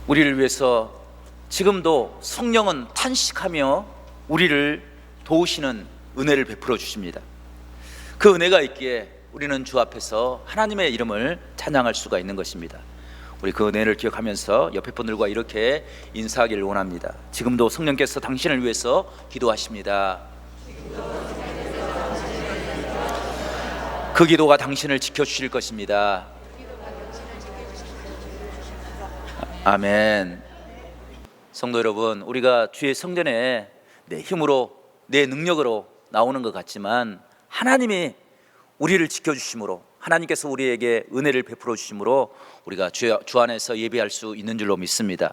우리를 위해서 지금도 성령은 탄식하며 우리를 도우시는 은혜를 베풀어 주십니다. 그 은혜가 있기에 우리는 주 앞에서 하나님의 이름을 찬양할 수가 있는 것입니다. 우리 그 은혜를 기억하면서 옆에 분들과 이렇게 인사하기를 원합니다. 지금도 성령께서 당신을 위해서 기도하십니다. 그 기도가 당신을 지켜주실 것입니다. 아멘. 성도 여러분, 우리가 주의 성전에 내 힘으로 내 능력으로 나오는 것 같지만 하나님이 우리를 지켜주심으로, 하나님께서 우리에게 은혜를 베풀어 주심으로 우리가 주 안에서 예배할 수 있는 줄로 믿습니다.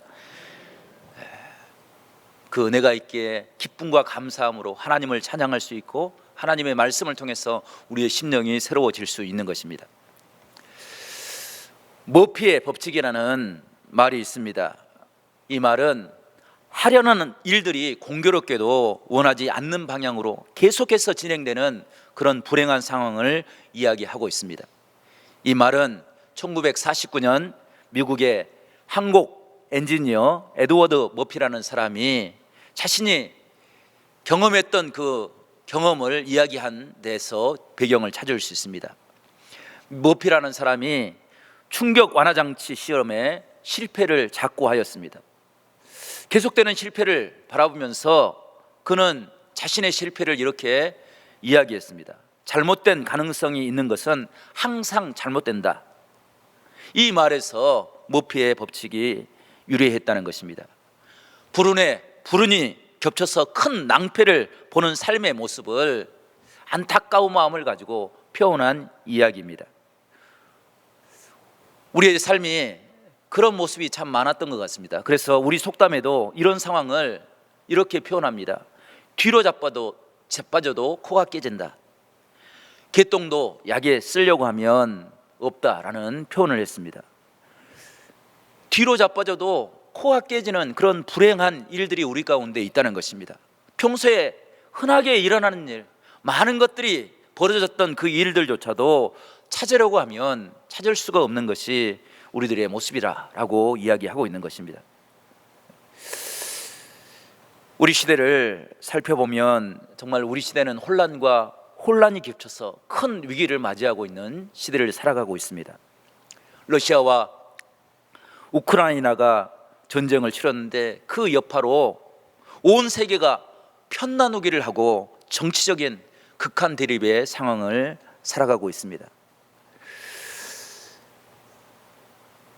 그 은혜가 있기에 기쁨과 감사함으로 하나님을 찬양할 수 있고 하나님의 말씀을 통해서 우리의 심령이 새로워질 수 있는 것입니다. 머피의 법칙이라는 말이 있습니다. 이 말은 하려는 일들이 공교롭게도 원하지 않는 방향으로 계속해서 진행되는 그런 불행한 상황을 이야기하고 있습니다. 이 말은 1949년 미국의 항공 엔지니어 에드워드 머피라는 사람이 자신이 경험했던 그 경험을 이야기한 데서 배경을 찾을 수 있습니다. 머피라는 사람이 충격 완화 장치 시험에 실패를 작고하였습니다. 계속되는 실패를 바라보면서 그는 자신의 실패를 이렇게 이야기했습니다. 잘못된 가능성이 있는 것은 항상 잘못된다. 이 말에서 머피의 법칙이 유래했다는 것입니다. 불운이 겹쳐서 큰 낭패를 보는 삶의 모습을 안타까운 마음을 가지고 표현한 이야기입니다. 우리의 삶이 그런 모습이 참 많았던 것 같습니다. 그래서 우리 속담에도 이런 상황을 이렇게 표현합니다. 뒤로 자빠져도 코가 깨진다. 개똥도 약에 쓰려고 하면 없다라는 표현을 했습니다. 뒤로 자빠져도 코가 깨지는 그런 불행한 일들이 우리 가운데 있다는 것입니다. 평소에 흔하게 일어나는 일, 많은 것들이 벌어졌던 그 일들조차도 찾으려고 하면 찾을 수가 없는 것이 우리들의 모습이라고 이야기하고 있는 것입니다. 우리 시대를 살펴보면 정말 우리 시대는 혼란이 겹쳐서 큰 위기를 맞이하고 있는 시대를 살아가고 있습니다. 러시아와 우크라이나가 전쟁을 치렀는데 그 여파로 온 세계가 편 나누기를 하고 정치적인 극한 대립의 상황을 살아가고 있습니다.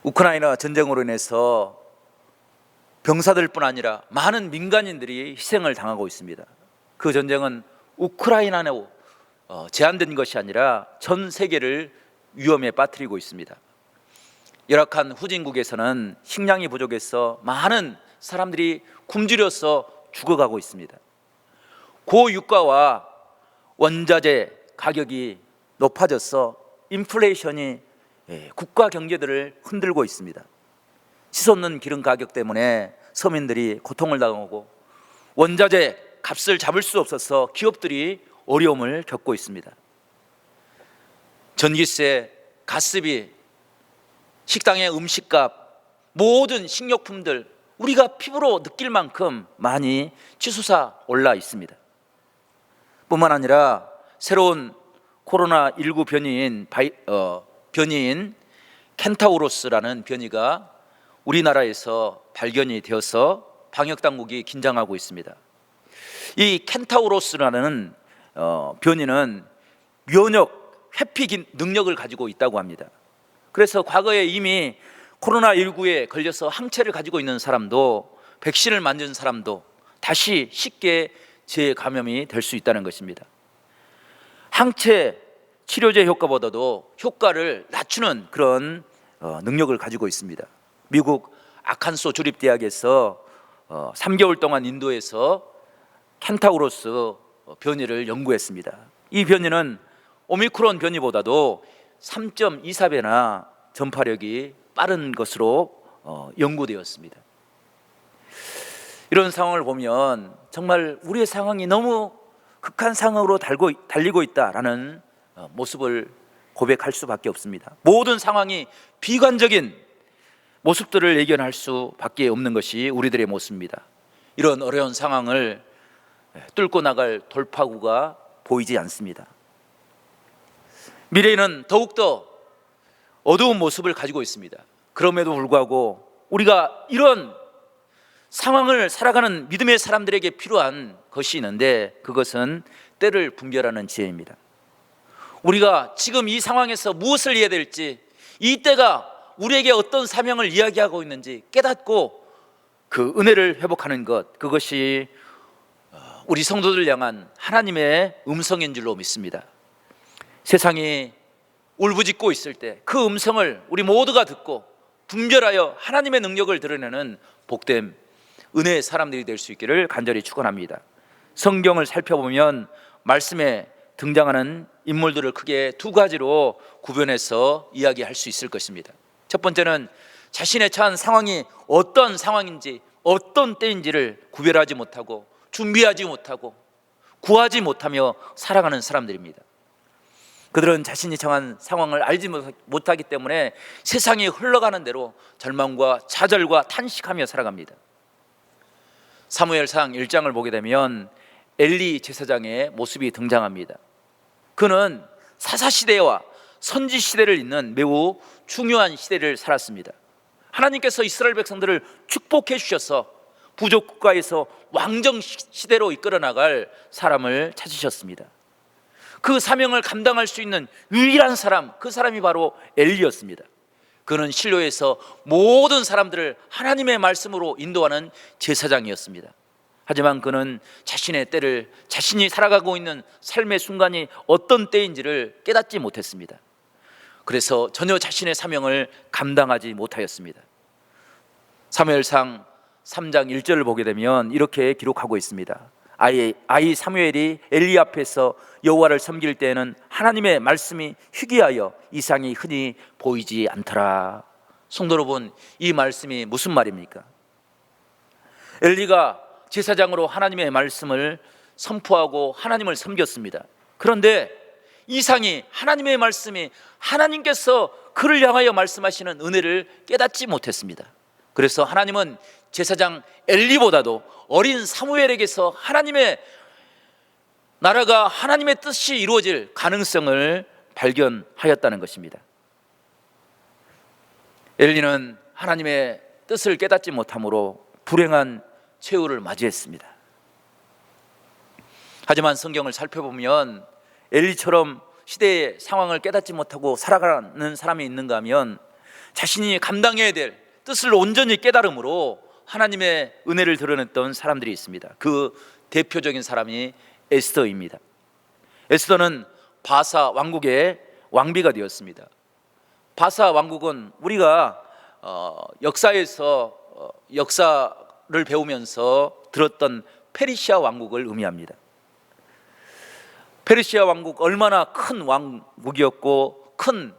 우크라이나 전쟁으로 인해서 병사들뿐 아니라 많은 민간인들이 희생을 당하고 있습니다. 그 전쟁은 우크라이나에 제한된 것이 아니라 전 세계를 위험에 빠뜨리고 있습니다. 열악한 후진국에서는 식량이 부족해서 많은 사람들이 굶주려서 죽어가고 있습니다. 고유가와 원자재 가격이 높아져서 인플레이션이 국가 경제들을 흔들고 있습니다. 치솟는 기름 가격 때문에 서민들이 고통을 당하고 원자재 값을 잡을 수 없어서 기업들이 어려움을 겪고 있습니다. 전기세, 가스비, 식당의 음식값, 모든 식료품들 우리가 피부로 느낄 만큼 많이 치솟아 올라 있습니다. 뿐만 아니라 새로운 코로나19 변이인 켄타우로스라는 변이가 우리나라에서 발견이 되어서 방역당국이 긴장하고 있습니다. 이 켄타우로스라는 변이는 면역 회피 능력을 가지고 있다고 합니다. 그래서 과거에 이미 코로나19에 걸려서 항체를 가지고 있는 사람도, 백신을 맞은 사람도 다시 쉽게 재감염이 될 수 있다는 것입니다. 항체 치료제 효과보다도 효과를 낮추는 그런 능력을 가지고 있습니다. 미국 아칸소 주립대학에서 3개월 동안 인도에서 켄타우로스 변이를 연구했습니다. 이 변이는 오미크론 변이보다도 3.24배나 전파력이 빠른 것으로 연구되었습니다. 이런 상황을 보면 정말 우리의 상황이 너무 극한 상황으로 달리고 있다라는 모습을 고백할 수밖에 없습니다. 모든 상황이 비관적인 모습들을 예견할 수밖에 없는 것이 우리들의 모습입니다. 이런 어려운 상황을 뚫고 나갈 돌파구가 보이지 않습니다. 미래에는 더욱더 어두운 모습을 가지고 있습니다. 그럼에도 불구하고 우리가 이런 상황을 살아가는 믿음의 사람들에게 필요한 것이 있는데, 그것은 때를 분별하는 지혜입니다. 우리가 지금 이 상황에서 무엇을 해야 될지, 이 때가 우리에게 어떤 사명을 이야기하고 있는지 깨닫고 그 은혜를 회복하는 것, 그것이 우리 성도들 향한 하나님의 음성인 줄로 믿습니다. 세상이 울부짖고 있을 때 그 음성을 우리 모두가 듣고 분별하여 하나님의 능력을 드러내는 복된 은혜의 사람들이 될 수 있기를 간절히 축원합니다. 성경을 살펴보면 말씀에 등장하는 인물들을 크게 두 가지로 구분해서 이야기할 수 있을 것입니다. 첫 번째는 자신의 처한 상황이 어떤 상황인지, 어떤 때인지를 구별하지 못하고 준비하지 못하고 구하지 못하며 살아가는 사람들입니다. 그들은 자신이 처한 상황을 알지 못하기 때문에 세상이 흘러가는 대로 절망과 좌절과 탄식하며 살아갑니다. 사무엘상 1장을 보게 되면 엘리 제사장의 모습이 등장합니다. 그는 사사시대와 선지시대를 잇는 매우 중요한 시대를 살았습니다. 하나님께서 이스라엘 백성들을 축복해 주셔서 부족국가에서 왕정 시대로 이끌어 나갈 사람을 찾으셨습니다. 그 사명을 감당할 수 있는 유일한 사람, 그 사람이 바로 엘리였습니다. 그는 실로에서 모든 사람들을 하나님의 말씀으로 인도하는 제사장이었습니다. 하지만 그는 자신의 때를, 자신이 살아가고 있는 삶의 순간이 어떤 때인지를 깨닫지 못했습니다. 그래서 전혀 자신의 사명을 감당하지 못하였습니다. 사무엘상 3장 1절을 보게 되면 이렇게 기록하고 있습니다. 아이 사무엘이 엘리 앞에서 여호와를 섬길 때에는 하나님의 말씀이 희귀하여 이상이 흔히 보이지 않더라. 성도 여러분, 이 말씀이 무슨 말입니까? 엘리가 제사장으로 하나님의 말씀을 선포하고 하나님을 섬겼습니다. 그런데 이상이, 하나님의 말씀이, 하나님께서 그를 향하여 말씀하시는 은혜를 깨닫지 못했습니다. 그래서 하나님은 제사장 엘리보다도 어린 사무엘에게서 하나님의 나라가, 하나님의 뜻이 이루어질 가능성을 발견하였다는 것입니다. 엘리는 하나님의 뜻을 깨닫지 못함으로 불행한 최후를 맞이했습니다. 하지만 성경을 살펴보면 엘리처럼 시대의 상황을 깨닫지 못하고 살아가는 사람이 있는가 하면 자신이 감당해야 될 뜻을 온전히 깨달음으로 하나님의 은혜를 드러냈던 사람들이 있습니다. 그 대표적인 사람이 에스더입니다. 에스더는 바사 왕국의 왕비가 되었습니다. 바사 왕국은 우리가 역사에서 역사를 배우면서 들었던 페르시아 왕국을 의미합니다. 페르시아 왕국, 얼마나 큰 왕국이었고 큰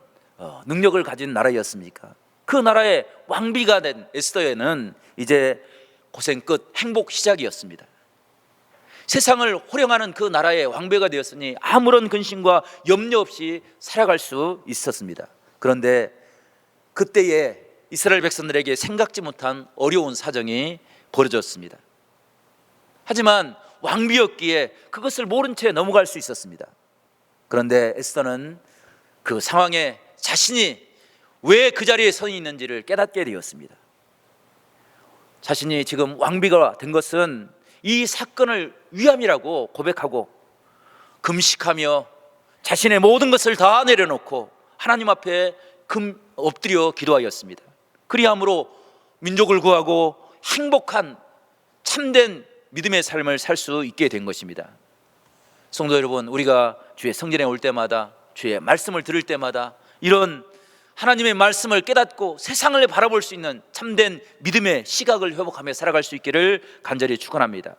능력을 가진 나라였습니까? 그 나라의 왕비가 된 에스더에는 이제 고생 끝, 행복 시작이었습니다. 세상을 호령하는 그 나라의 왕비가 되었으니 아무런 근심과 염려 없이 살아갈 수 있었습니다. 그런데 그때에 이스라엘 백성들에게 생각지 못한 어려운 사정이 벌어졌습니다. 하지만 왕비였기에 그것을 모른 채 넘어갈 수 있었습니다. 그런데 에스더는 그 상황에 자신이 왜 그 자리에 서 있는지를 깨닫게 되었습니다. 자신이 지금 왕비가 된 것은 이 사건을 위함이라고 고백하고 금식하며 자신의 모든 것을 다 내려놓고 하나님 앞에 엎드려 기도하였습니다. 그리함으로 민족을 구하고 행복한 참된 믿음의 삶을 살 수 있게 된 것입니다. 성도 여러분, 우리가 주의 성전에 올 때마다, 주의 말씀을 들을 때마다 이런 하나님의 말씀을 깨닫고 세상을 바라볼 수 있는 참된 믿음의 시각을 회복하며 살아갈 수 있기를 간절히 축원합니다.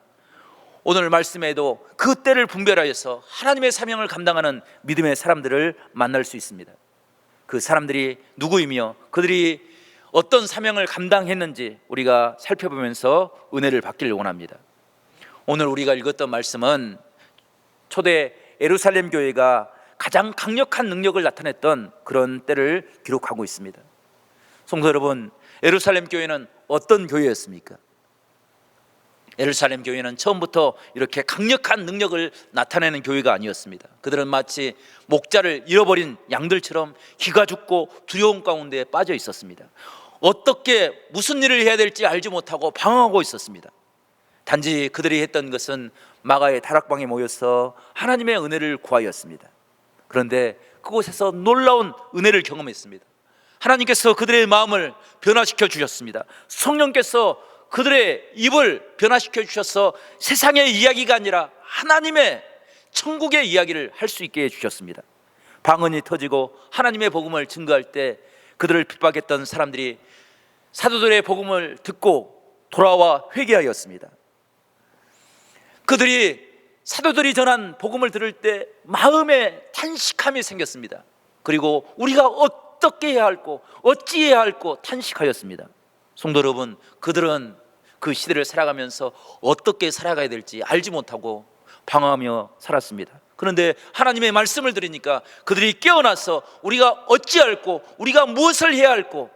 오늘 말씀에도 그 때를 분별하여서 하나님의 사명을 감당하는 믿음의 사람들을 만날 수 있습니다. 그 사람들이 누구이며 그들이 어떤 사명을 감당했는지 우리가 살펴보면서 은혜를 받기를 원합니다. 오늘 우리가 읽었던 말씀은 초대 예루살렘 교회가 가장 강력한 능력을 나타냈던 그런 때를 기록하고 있습니다. 성도 여러분, 예루살렘 교회는 어떤 교회였습니까? 예루살렘 교회는 처음부터 이렇게 강력한 능력을 나타내는 교회가 아니었습니다. 그들은 마치 목자를 잃어버린 양들처럼 기가 죽고 두려움 가운데 빠져 있었습니다. 어떻게 무슨 일을 해야 될지 알지 못하고 방황하고 있었습니다. 단지 그들이 했던 것은 마가의 다락방에 모여서 하나님의 은혜를 구하였습니다. 그런데 그곳에서 놀라운 은혜를 경험했습니다. 하나님께서 그들의 마음을 변화시켜 주셨습니다. 성령께서 그들의 입을 변화시켜 주셔서 세상의 이야기가 아니라 하나님의 천국의 이야기를 할 수 있게 해주셨습니다. 방언이 터지고 하나님의 복음을 증거할 때 그들을 핍박했던 사람들이 사도들의 복음을 듣고 돌아와 회개하였습니다. 그들이 사도들이 전한 복음을 들을 때 마음에 탄식함이 생겼습니다. 그리고 우리가 어떻게 해야 할고 어찌해야 할고 탄식하였습니다. 성도 여러분, 그들은 그 시대를 살아가면서 어떻게 살아가야 될지 알지 못하고 방황하며 살았습니다. 그런데 하나님의 말씀을 들으니까 그들이 깨어나서 우리가 어찌할고 우리가 무엇을 해야 할고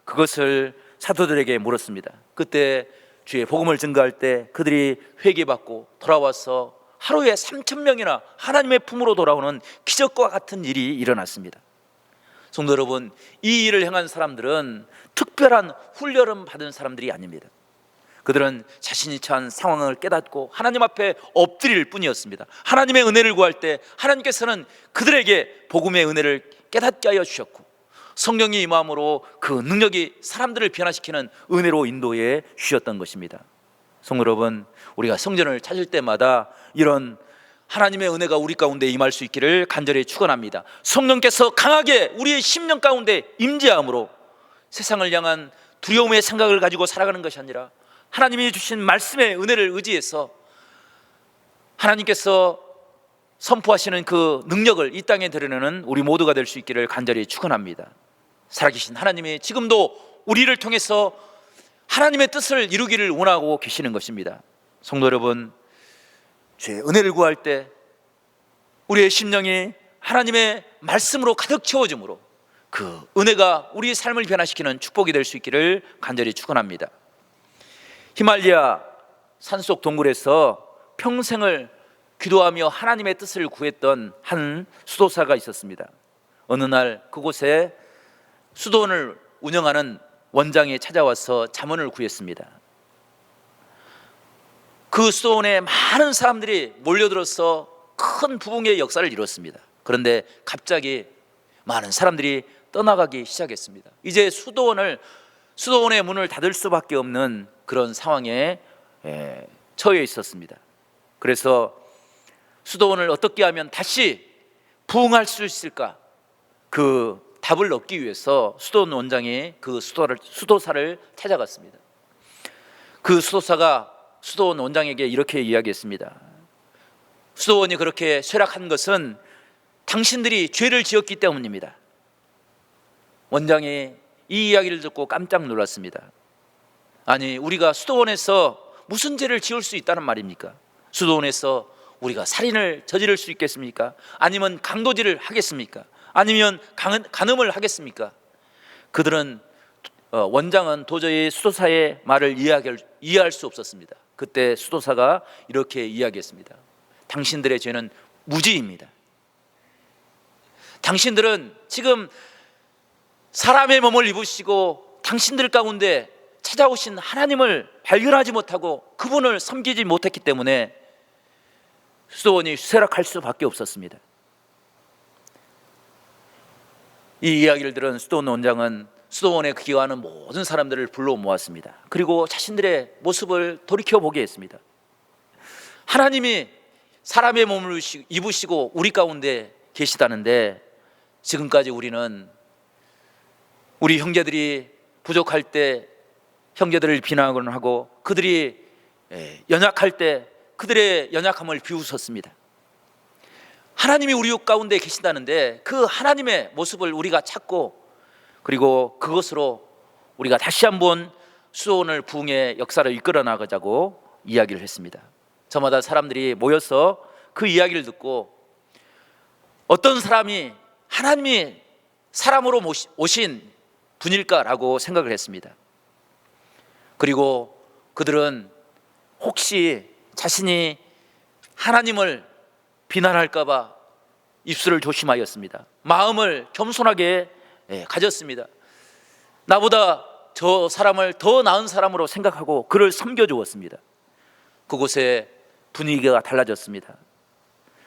그것을 사도들에게 물었습니다. 그때 주의 복음을 증거할 때 그들이 회개받고 돌아와서 하루에 3,000명이나 하나님의 품으로 돌아오는 기적과 같은 일이 일어났습니다. 성도 여러분, 이 일을 행한 사람들은 특별한 훈련을 받은 사람들이 아닙니다. 그들은 자신이 처한 상황을 깨닫고 하나님 앞에 엎드릴 뿐이었습니다. 하나님의 은혜를 구할 때 하나님께서는 그들에게 복음의 은혜를 깨닫게 하여 주셨고 성령이 임함으로 그 능력이 사람들을 변화시키는 은혜로 인도해 주셨던 것입니다. 성도 여러분, 우리가 성전을 찾을 때마다 이런 하나님의 은혜가 우리 가운데 임할 수 있기를 간절히 축원합니다. 성령께서 강하게 우리의 심령 가운데 임재함으로 세상을 향한 두려움의 생각을 가지고 살아가는 것이 아니라 하나님이 주신 말씀의 은혜를 의지해서 하나님께서 선포하시는 그 능력을 이 땅에 드러내는 우리 모두가 될 수 있기를 간절히 축원합니다. 살아계신 하나님이 지금도 우리를 통해서 하나님의 뜻을 이루기를 원하고 계시는 것입니다. 성도 여러분, 주의 은혜를 구할 때 우리의 심령이 하나님의 말씀으로 가득 채워짐으로 그 은혜가 우리의 삶을 변화시키는 축복이 될 수 있기를 간절히 축원합니다. 히말리아 산속 동굴에서 평생을 기도하며 하나님의 뜻을 구했던 한 수도사가 있었습니다. 어느 날 그곳에 수도원을 운영하는 원장이 찾아와서 자문을 구했습니다. 그 수도원에 많은 사람들이 몰려들어서 큰 부흥의 역사를 이뤘습니다. 그런데 갑자기 많은 사람들이 떠나가기 시작했습니다. 이제 수도원의 문을 닫을 수밖에 없는 그런 상황에 처해 있었습니다. 그래서 수도원을 어떻게 하면 다시 부흥할 수 있을까? 그 답을 얻기 위해서 수도원 원장이 그 수도사를 찾아갔습니다. 그 수도사가 수도원 원장에게 이렇게 이야기했습니다. 수도원이 그렇게 쇠락한 것은 당신들이 죄를 지었기 때문입니다. 원장이 이 이야기를 듣고 깜짝 놀랐습니다. 아니, 우리가 수도원에서 무슨 죄를 지을 수 있다는 말입니까? 수도원에서 우리가 살인을 저지를 수 있겠습니까? 아니면 강도질을 하겠습니까? 아니면 간음을 하겠습니까? 그들은 원장은 도저히 수도사의 말을 이해할 수 없었습니다. 그때 수도사가 이렇게 이야기했습니다. 당신들의 죄는 무지입니다. 당신들은 지금 사람의 몸을 입으시고 당신들 가운데 찾아오신 하나님을 발견하지 못하고 그분을 섬기지 못했기 때문에 수도원이 쇠락할 수밖에 없었습니다. 이 이야기를 들은 수도원 원장은 수도원에 기여하는 모든 사람들을 불러 모았습니다. 그리고 자신들의 모습을 돌이켜보게 했습니다. 하나님이 사람의 몸을 입으시고 우리 가운데 계시다는데 지금까지 우리는 우리 형제들이 부족할 때 형제들을 비난하곤 하고 그들이 연약할 때 그들의 연약함을 비웃었습니다. 하나님이 우리 가운데 계신다는데 그 하나님의 모습을 우리가 찾고 그리고 그것으로 우리가 다시 한번 수도원을 부흥의 역사를 이끌어 나가자고 이야기를 했습니다. 저마다 사람들이 모여서 그 이야기를 듣고 어떤 사람이 하나님이 사람으로 오신 분일까라고 생각을 했습니다. 그리고 그들은 혹시 자신이 하나님을 비난할까 봐 입술을 조심하였습니다. 마음을 겸손하게 가졌습니다. 나보다 저 사람을 더 나은 사람으로 생각하고 그를 섬겨주었습니다. 그곳에 분위기가 달라졌습니다.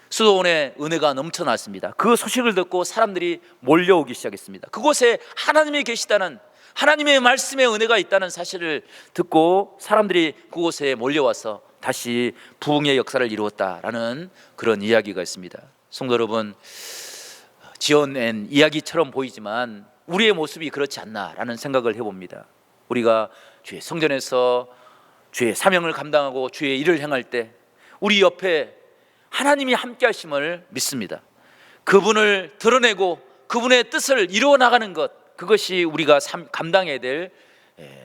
수도원에 은혜가 넘쳐났습니다. 그 소식을 듣고 사람들이 몰려오기 시작했습니다. 그곳에 하나님이 계시다는, 하나님의 말씀에 은혜가 있다는 사실을 듣고 사람들이 그곳에 몰려와서 다시 부흥의 역사를 이루었다라는 그런 이야기가 있습니다. 성도 여러분, 지어낸 이야기처럼 보이지만 우리의 모습이 그렇지 않나라는 생각을 해봅니다. 우리가 주의 성전에서 주의 사명을 감당하고 주의 일을 행할 때 우리 옆에 하나님이 함께 하심을 믿습니다. 그분을 드러내고 그분의 뜻을 이루어 나가는 것, 그것이 우리가 감당해야 될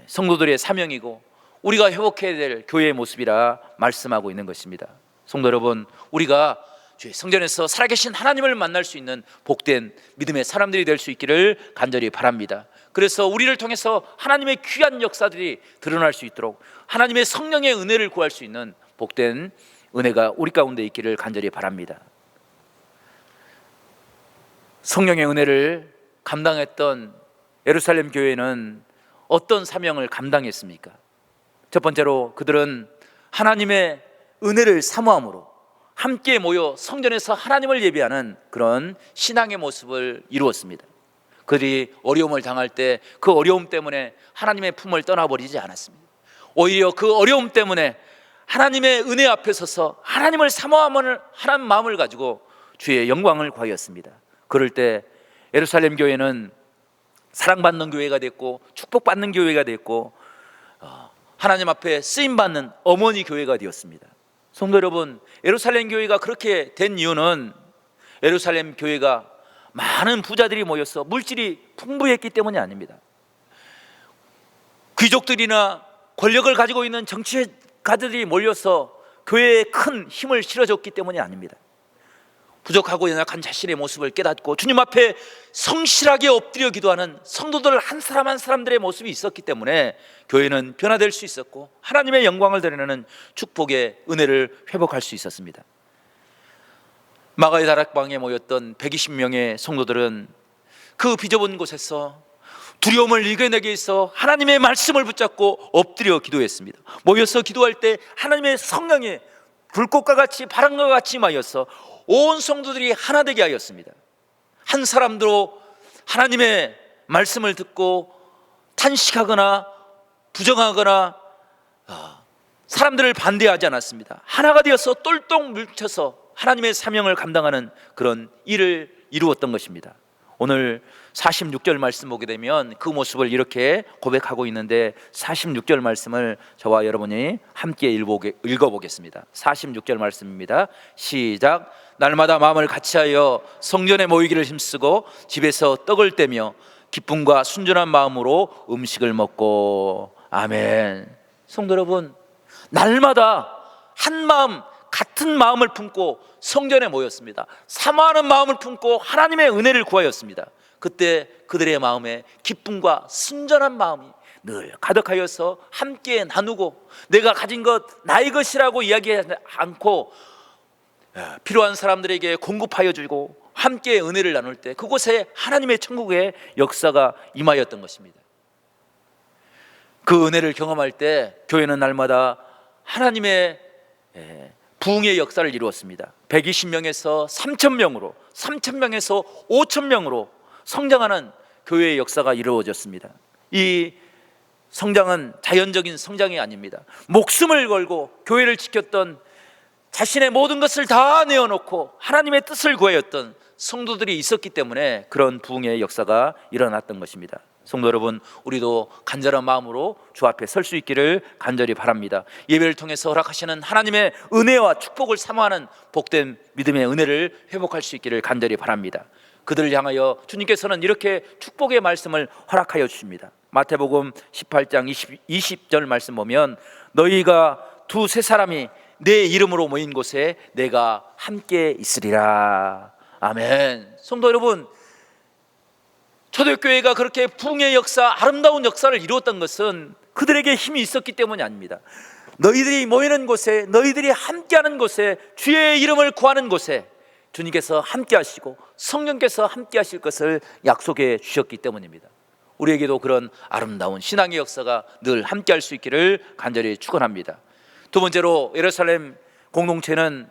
성도들의 사명이고 우리가 회복해야 될 교회의 모습이라 말씀하고 있는 것입니다. 성도 여러분, 우리가 주의 성전에서 살아계신 하나님을 만날 수 있는 복된 믿음의 사람들이 될 수 있기를 간절히 바랍니다. 그래서 우리를 통해서 하나님의 귀한 역사들이 드러날 수 있도록 하나님의 성령의 은혜를 구할 수 있는 복된 은혜가 우리 가운데 있기를 간절히 바랍니다. 성령의 은혜를 감당했던 예루살렘 교회는 어떤 사명을 감당했습니까? 첫 번째로 그들은 하나님의 은혜를 사모함으로 함께 모여 성전에서 하나님을 예배하는 그런 신앙의 모습을 이루었습니다. 그들이 어려움을 당할 때 그 어려움 때문에 하나님의 품을 떠나버리지 않았습니다. 오히려 그 어려움 때문에 하나님의 은혜 앞에 서서 하나님을 사모하는 마음을 가지고 주의 영광을 구하였습니다. 그럴 때 예루살렘 교회는 사랑받는 교회가 됐고 축복받는 교회가 됐고 하나님 앞에 쓰임받는 어머니 교회가 되었습니다. 성도 여러분, 예루살렘 교회가 그렇게 된 이유는 예루살렘 교회가 많은 부자들이 모여서 물질이 풍부했기 때문이 아닙니다. 귀족들이나 권력을 가지고 있는 정치가들이 몰려서 교회에 큰 힘을 실어줬기 때문이 아닙니다. 부족하고 연약한 자신의 모습을 깨닫고 주님 앞에 성실하게 엎드려 기도하는 성도들 한 사람 한 사람들의 모습이 있었기 때문에 교회는 변화될 수 있었고 하나님의 영광을 드러내는 축복의 은혜를 회복할 수 있었습니다. 마가의 다락방에 모였던 120명의 성도들은 그 비좁은 곳에서 두려움을 이겨내기 위해서 하나님의 말씀을 붙잡고 엎드려 기도했습니다. 모여서 기도할 때 하나님의 성령이 불꽃과 같이 바람과 같이 임하여서 온 성도들이 하나 되게 하였습니다. 한 사람도 하나님의 말씀을 듣고 탄식하거나 부정하거나 사람들을 반대하지 않았습니다. 하나가 되어서 똘똘 뭉쳐서 하나님의 사명을 감당하는 그런 일을 이루었던 것입니다. 오늘 46절 말씀 보게 되면 그 모습을 이렇게 고백하고 있는데 46절 말씀을 저와 여러분이 함께 읽어보겠습니다. 46절 말씀입니다. 시작. 날마다 마음을 같이하여 성전에 모이기를 힘쓰고 집에서 떡을 떼며 기쁨과 순전한 마음으로 음식을 먹고. 아멘. 성도 여러분, 날마다 한 마음 같은 마음을 품고 성전에 모였습니다. 사모하는 마음을 품고 하나님의 은혜를 구하였습니다. 그때 그들의 마음에 기쁨과 순전한 마음이 늘 가득하여서 함께 나누고 내가 가진 것 나의 것이라고 이야기하지 않고 필요한 사람들에게 공급하여 주고 함께 은혜를 나눌 때 그곳에 하나님의 천국의 역사가 임하였던 것입니다. 그 은혜를 경험할 때 교회는 날마다 하나님의 부흥의 역사를 이루었습니다. 120명에서 3,000명으로 3,000명에서 5,000명으로 성장하는 교회의 역사가 이루어졌습니다. 이 성장은 자연적인 성장이 아닙니다. 목숨을 걸고 교회를 지켰던, 자신의 모든 것을 다 내어놓고 하나님의 뜻을 구하였던 성도들이 있었기 때문에 그런 부흥의 역사가 일어났던 것입니다. 성도 여러분, 우리도 간절한 마음으로 주 앞에 설 수 있기를 간절히 바랍니다. 예배를 통해서 허락하시는 하나님의 은혜와 축복을 사모하는 복된 믿음의 은혜를 회복할 수 있기를 간절히 바랍니다. 그들을 향하여 주님께서는 이렇게 축복의 말씀을 허락하여 주십니다. 마태복음 18장 20절 말씀 보면 너희가 두세 사람이 내 이름으로 모인 곳에 내가 함께 있으리라. 아멘. 성도 여러분, 초대교회가 그렇게 부흥의 역사, 아름다운 역사를 이루었던 것은 그들에게 힘이 있었기 때문이 아닙니다. 너희들이 모이는 곳에, 너희들이 함께하는 곳에, 주의 이름을 구하는 곳에 주님께서 함께 하시고 성령께서 함께 하실 것을 약속해 주셨기 때문입니다. 우리에게도 그런 아름다운 신앙의 역사가 늘 함께 할 수 있기를 간절히 축원합니다. 두 번째로, 예루살렘 공동체는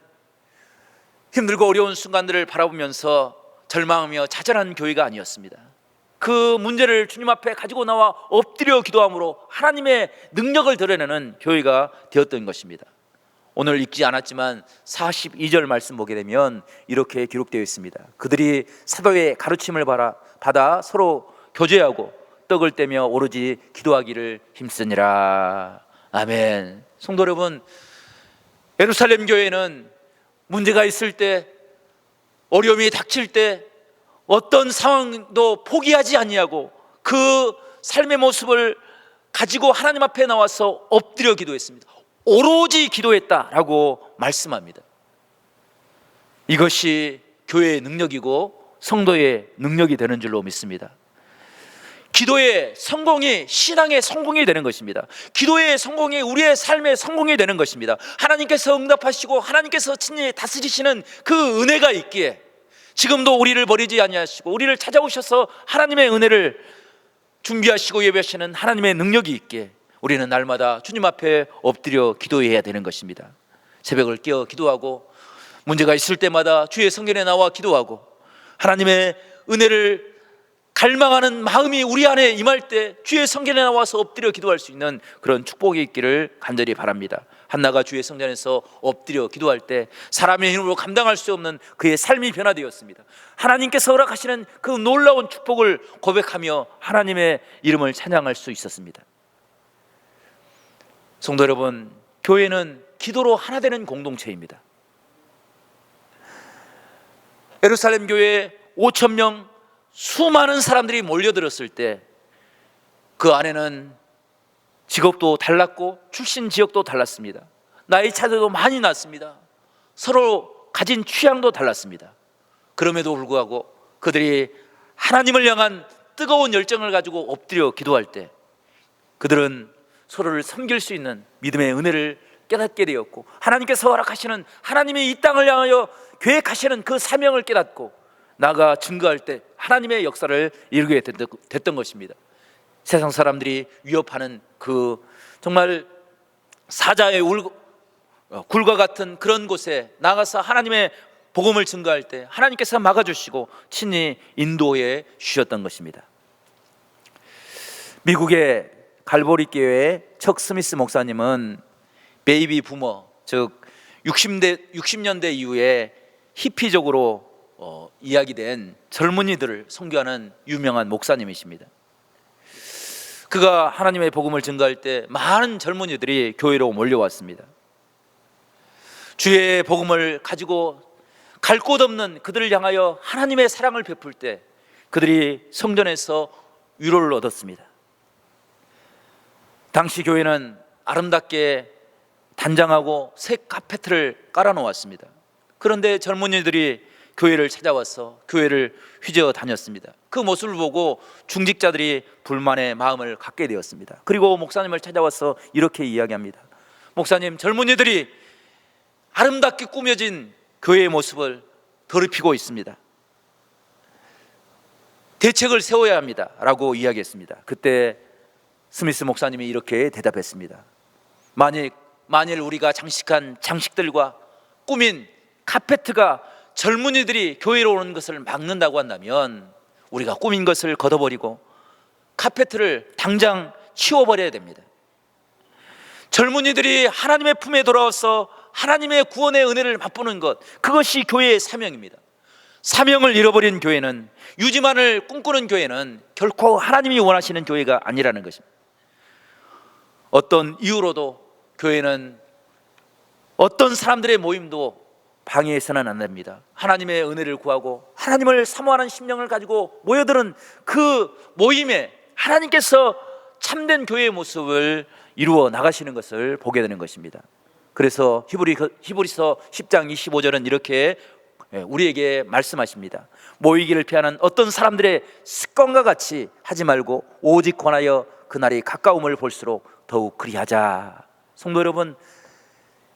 힘들고 어려운 순간들을 바라보면서 절망하며 좌절한 교회가 아니었습니다. 그 문제를 주님 앞에 가지고 나와 엎드려 기도함으로 하나님의 능력을 드러내는 교회가 되었던 것입니다. 오늘 읽지 않았지만 42절 말씀 보게 되면 이렇게 기록되어 있습니다. 그들이 사도의 가르침을 받아 서로 교제하고 떡을 떼며 오로지 기도하기를 힘쓰니라. 아멘. 성도 여러분, 예루살렘 교회는 문제가 있을 때, 어려움이 닥칠 때 어떤 상황도 포기하지 아니하고 그 삶의 모습을 가지고 하나님 앞에 나와서 엎드려 기도했습니다. 오로지 기도했다라고 말씀합니다. 이것이 교회의 능력이고 성도의 능력이 되는 줄로 믿습니다. 기도의 성공이 신앙의 성공이 되는 것입니다. 기도의 성공이 우리의 삶의 성공이 되는 것입니다. 하나님께서 응답하시고 하나님께서 친히 다스리시는 그 은혜가 있기에 지금도 우리를 버리지 아니하시고 우리를 찾아오셔서 하나님의 은혜를 준비하시고 예배하시는 하나님의 능력이 있기에 우리는 날마다 주님 앞에 엎드려 기도해야 되는 것입니다. 새벽을 깨어 기도하고 문제가 있을 때마다 주의 성전에 나와 기도하고 하나님의 은혜를 갈망하는 마음이 우리 안에 임할 때 주의 성전에 나와서 엎드려 기도할 수 있는 그런 축복이 있기를 간절히 바랍니다. 한나가 주의 성전에서 엎드려 기도할 때 사람의 힘으로 감당할 수 없는 그의 삶이 변화되었습니다. 하나님께서 허락하시는 그 놀라운 축복을 고백하며 하나님의 이름을 찬양할 수 있었습니다. 성도 여러분, 교회는 기도로 하나 되는 공동체입니다. 예루살렘 교회에 5,000명 수많은 사람들이 몰려들었을 때 그 안에는 직업도 달랐고 출신 지역도 달랐습니다. 나이 차이도 많이 났습니다. 서로 가진 취향도 달랐습니다. 그럼에도 불구하고 그들이 하나님을 향한 뜨거운 열정을 가지고 엎드려 기도할 때 그들은 서로를 섬길 수 있는 믿음의 은혜를 깨닫게 되었고 하나님께서 허락하시는 하나님이 이 땅을 향하여 계획하시는 그 사명을 깨닫고 나가 증거할 때 하나님의 역사를 이루게 됐던 것입니다. 세상 사람들이 위협하는 그 정말 사자의 굴과 같은 그런 곳에 나가서 하나님의 복음을 증거할 때 하나님께서 막아주시고 친히 인도해 주셨던 것입니다. 미국의 갈보리 교회의 척 스미스 목사님은 베이비 부머, 즉 60년대 이후에 히피적으로 이야기된 젊은이들을 선교하는 유명한 목사님이십니다. 그가 하나님의 복음을 증거할 때 많은 젊은이들이 교회로 몰려왔습니다. 주의 복음을 가지고 갈 곳 없는 그들을 향하여 하나님의 사랑을 베풀 때 그들이 성전에서 위로를 얻었습니다. 당시 교회는 아름답게 단장하고 새 카페트를 깔아놓았습니다. 그런데 젊은이들이 교회를 찾아와서 교회를 휘저어 다녔습니다. 그 모습을 보고 중직자들이 불만의 마음을 갖게 되었습니다. 그리고 목사님을 찾아와서 이렇게 이야기합니다. 목사님, 젊은이들이 아름답게 꾸며진 교회의 모습을 더럽히고 있습니다. 대책을 세워야 합니다 라고 이야기했습니다. 그때 스미스 목사님이 이렇게 대답했습니다. 만일 우리가 장식한 장식들과 꾸민 카페트가 젊은이들이 교회로 오는 것을 막는다고 한다면 우리가 꾸민 것을 걷어버리고 카페트를 당장 치워버려야 됩니다. 젊은이들이 하나님의 품에 돌아와서 하나님의 구원의 은혜를 맛보는 것, 그것이 교회의 사명입니다. 사명을 잃어버린 교회는, 유지만을 꿈꾸는 교회는 결코 하나님이 원하시는 교회가 아니라는 것입니다. 어떤 이유로도 교회는 어떤 사람들의 모임도 방해해서는 안 됩니다. 하나님의 은혜를 구하고 하나님을 사모하는 심령을 가지고 모여드는 그 모임에 하나님께서 참된 교회의 모습을 이루어 나가시는 것을 보게 되는 것입니다. 그래서 히브리서 10장 25절은 이렇게 우리에게 말씀하십니다. 모이기를 피하는 어떤 사람들의 습관과 같이 하지 말고 오직 권하여 그날이 가까움을 볼수록 더욱 그리하자. 성도 여러분,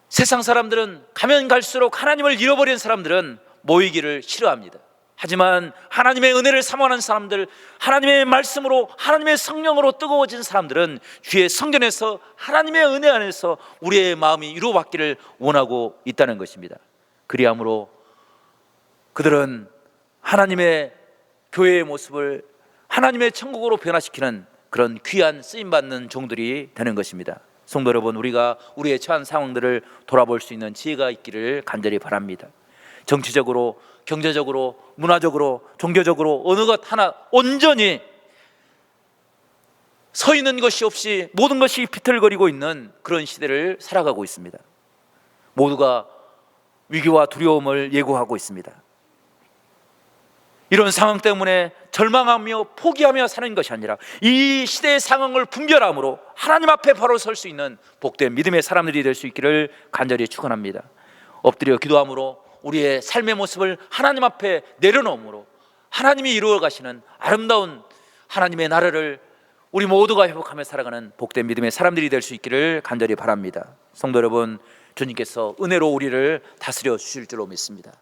세상 사람들은 가면 갈수록 하나님을 잃어버린 사람들은 모이기를 싫어합니다. 하지만 하나님의 은혜를 사모하는 사람들, 하나님의 말씀으로, 하나님의 성령으로 뜨거워진 사람들은 주의 성전에서 하나님의 은혜 안에서 우리의 마음이 이루어받기를 원하고 있다는 것입니다. 그리함으로 그들은 하나님의 교회의 모습을 하나님의 천국으로 변화시키는 그런 귀한 쓰임받는 종들이 되는 것입니다. 성도 여러분, 우리가 우리의 처한 상황들을 돌아볼 수 있는 지혜가 있기를 간절히 바랍니다. 정치적으로, 경제적으로, 문화적으로, 종교적으로 어느 것 하나 온전히 서 있는 것이 없이 모든 것이 비틀거리고 있는 그런 시대를 살아가고 있습니다. 모두가 위기와 두려움을 예고하고 있습니다. 이런 상황 때문에 절망하며 포기하며 사는 것이 아니라 이 시대의 상황을 분별함으로 하나님 앞에 바로 설 수 있는 복된 믿음의 사람들이 될 수 있기를 간절히 축원합니다. 엎드려 기도함으로 우리의 삶의 모습을 하나님 앞에 내려놓음으로 하나님이 이루어 가시는 아름다운 하나님의 나라를 우리 모두가 회복하며 살아가는 복된 믿음의 사람들이 될 수 있기를 간절히 바랍니다. 성도 여러분, 주님께서 은혜로 우리를 다스려 주실 줄로 믿습니다.